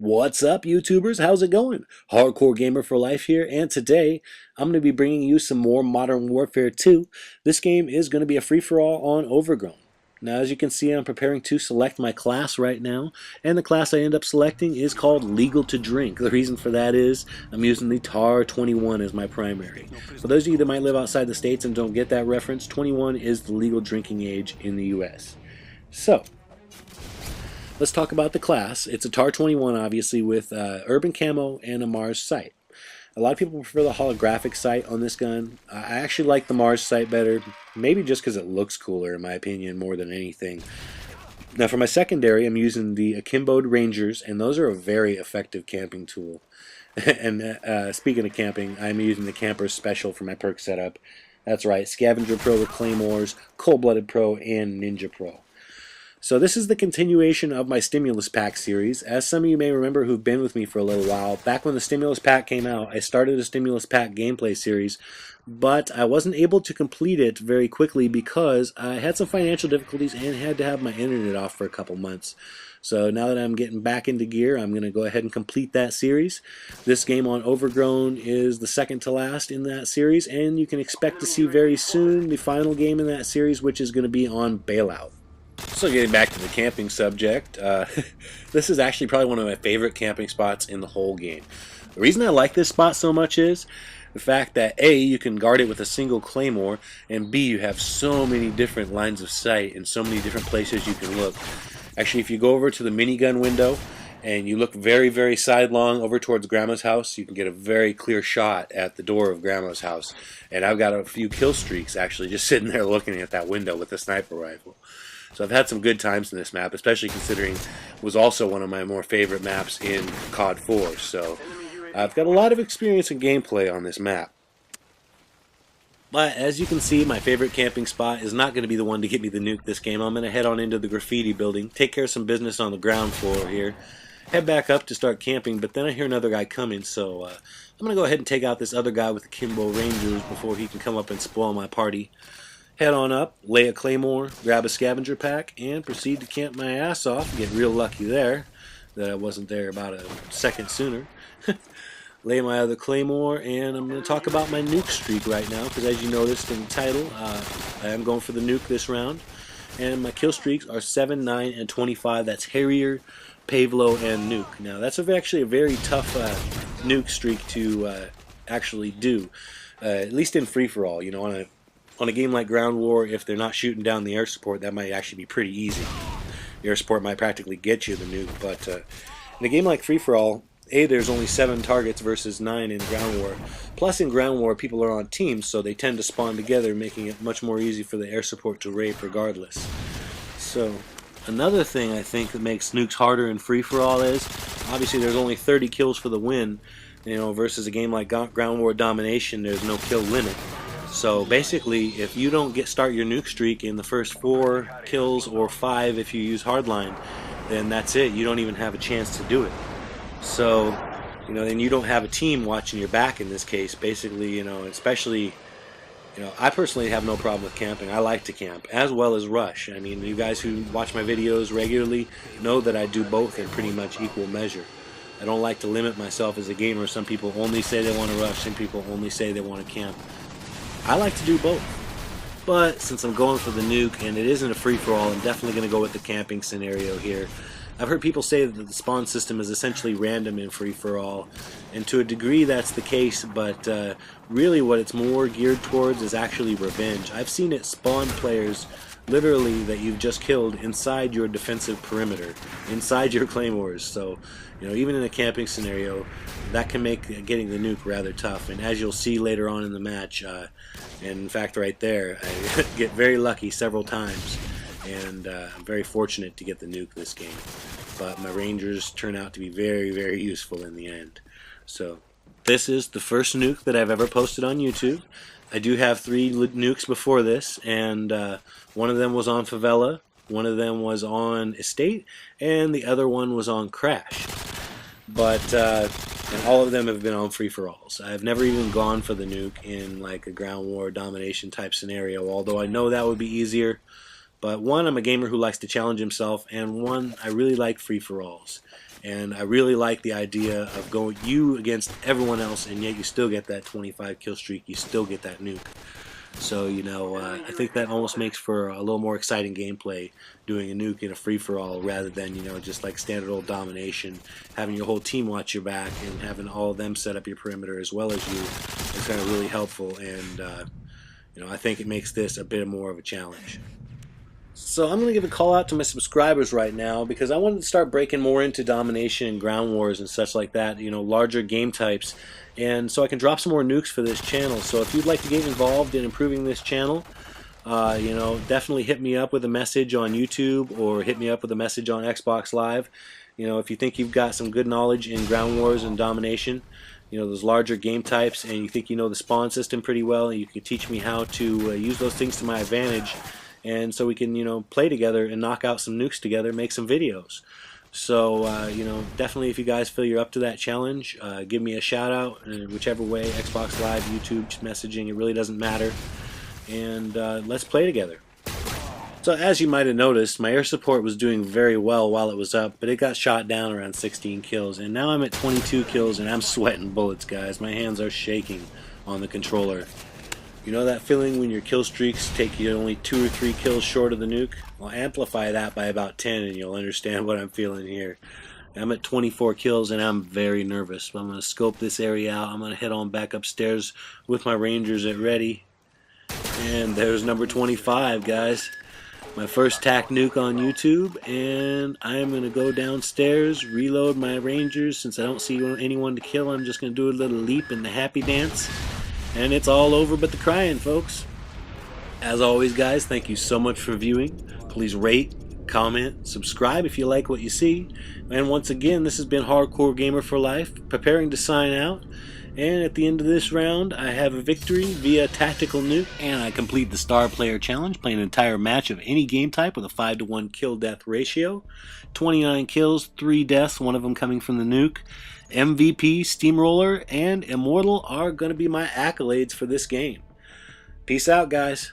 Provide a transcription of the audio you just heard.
What's up, YouTubers? How's it going? Hardcore Gamer for Life here, and today I'm going to be bringing you some more Modern Warfare 2. This game is going to be a free-for-all on Overgrown. Now, as you can see, I'm preparing to select my class right now, and the class I end up selecting is called Legal to Drink. The reason for that is I'm using the TAR 21 as my primary. For those of you that might live outside the States and don't get that reference, 21 is the legal drinking age in the US. So, let's talk about the class. It's a TAR 21, obviously, with urban camo and a Mars sight. A lot of people prefer the holographic sight on this gun. I actually like the Mars sight better, maybe just because it looks cooler, in my opinion, more than anything. Now, for my secondary, I'm using the Akimbo'd Rangers, and those are a very effective camping tool. And speaking of camping, I'm using the Camper Special for my perk setup. That's right, Scavenger Pro with Claymores, Cold-Blooded Pro, and Ninja Pro. So this is the continuation of my Stimulus Pack series. As some of you may remember who've been with me for a little while, back when the Stimulus Pack came out, I started a Stimulus Pack gameplay series, but I wasn't able to complete it very quickly because I had some financial difficulties and had to have my internet off for a couple months. So now that I'm getting back into gear, I'm going to go ahead and complete that series. This game on Overgrown is the second to last in that series, and you can expect to see very soon the final game in that series, which is going to be on Bailout. So getting back to the camping subject, this is actually probably one of my favorite camping spots in the whole game. The reason I like this spot so much is the fact that A, you can guard it with a single claymore, and B, you have so many different lines of sight and so many different places you can look. Actually, if you go over to the minigun window and you look very, very sidelong over towards Grandma's house, you can get a very clear shot at the door of Grandma's house. And I've got a few kill streaks actually just sitting there looking at that window with a sniper rifle. So I've had some good times in this map, especially considering it was also one of my more favorite maps in COD 4. So I've got a lot of experience in gameplay on this map. But as you can see, my favorite camping spot is not going to be the one to get me the nuke this game. I'm going to head on into the graffiti building, take care of some business on the ground floor here, head back up to start camping, but then I hear another guy coming, so I'm going to go ahead and take out this other guy with the Kimbo Rangers before he can come up and spoil my party. Head on up, lay a claymore, grab a scavenger pack, and proceed to camp my ass off. Get real lucky there that I wasn't there about a second sooner. Lay my other claymore, and I'm going to talk about my nuke streak right now, because as you noticed in the title, I am going for the nuke this round. And my kill streaks are 7, 9, and 25. That's Harrier, Pavlo, and Nuke. Now, that's actually a very tough nuke streak to actually do, at least in free-for-all. You know, on a game like Ground War, if they're not shooting down the air support, that might actually be pretty easy. The air support might practically get you the nuke, but in a game like Free-for-All, A, there's only 7 targets versus 9 in Ground War. Plus in Ground War, people are on teams, so they tend to spawn together, making it much more easy for the air support to rape regardless. So, another thing I think that makes nukes harder in Free-for-All is, obviously there's only 30 kills for the win, you know, versus a game like Ground War Domination, there's no kill limit. So basically, if you don't start your nuke streak in the first 4 kills or 5 if you use hardline, then that's it. You don't even have a chance to do it. So, you know, then you don't have a team watching your back in this case. Basically, you know, especially, you know, I personally have no problem with camping. I like to camp, as well as rush. I mean, you guys who watch my videos regularly know that I do both in pretty much equal measure. I don't like to limit myself as a gamer. Some people only say they want to rush. Some people only say they want to camp. I like to do both, but since I'm going for the nuke and it isn't a free-for-all, I'm definitely going to go with the camping scenario here. I've heard people say that the spawn system is essentially random in free-for-all, and to a degree that's the case, but really what it's more geared towards is actually revenge. I've seen it spawn players literally that you've just killed inside your defensive perimeter, inside your claymores. So, you know, even in a camping scenario, that can make getting the nuke rather tough. And as you'll see later on in the match, and in fact right there, I get very lucky several times, and I'm very fortunate to get the nuke this game. But my Rangers turn out to be very, very useful in the end. So this is the first nuke that I've ever posted on YouTube. I do have 3 nukes before this, and one of them was on Favela, one of them was on Estate, and the other one was on Crash. But and all of them have been on free-for-alls. I've never even gone for the nuke in like a Ground War Domination type scenario, although I know that would be easier. But one, I'm a gamer who likes to challenge himself, and one, I really like free-for-alls. And I really like the idea of going you against everyone else, and yet you still get that 25 kill streak. You still get that nuke. So, I think that almost makes for a little more exciting gameplay doing a nuke in a free-for-all rather than, just like standard old domination, having your whole team watch your back and having all of them set up your perimeter as well as you. It's kind of really helpful, and, I think it makes this a bit more of a challenge. So I'm going to give a call out to my subscribers right now because I wanted to start breaking more into domination and ground wars and such like that, larger game types, and so I can drop some more nukes for this channel. So if you'd like to get involved in improving this channel, definitely hit me up with a message on YouTube or hit me up with a message on Xbox Live. If you think you've got some good knowledge in ground wars and domination, those larger game types, and you think you know the spawn system pretty well, and you can teach me how to use those things to my advantage, and so we can play together and knock out some nukes together, make some videos. So definitely if you guys feel you're up to that challenge, give me a shout out whichever way, Xbox Live, YouTube, just messaging, it really doesn't matter, and let's play together. So as you might have noticed, my air support was doing very well while it was up, but it got shot down around 16 kills, and now I'm at 22 kills and I'm sweating bullets, guys. My hands are shaking on the controller. You know that feeling when your kill streaks take you only 2 or 3 kills short of the nuke? Well, amplify that by about 10 and you'll understand what I'm feeling here. I'm at 24 kills and I'm very nervous. I'm going to scope this area out. I'm going to head on back upstairs with my rangers at ready. And there's number 25, guys. My first tac nuke on YouTube, and I'm going to go downstairs, reload my rangers. Since I don't see anyone to kill, I'm just going to do a little leap in the happy dance. And it's all over but the crying, folks. As always, guys, thank you so much for viewing. Please rate, comment, subscribe if you like what you see. And once again, this has been Hardcore Gamer for Life, preparing to sign out. And at the end of this round, I have a victory via tactical nuke, and I complete the star player challenge, playing an entire match of any game type with a 5-to-1 kill-death ratio. 29 kills, 3 deaths, one of them coming from the nuke. MVP, Steamroller, and Immortal are going to be my accolades for this game. Peace out, guys.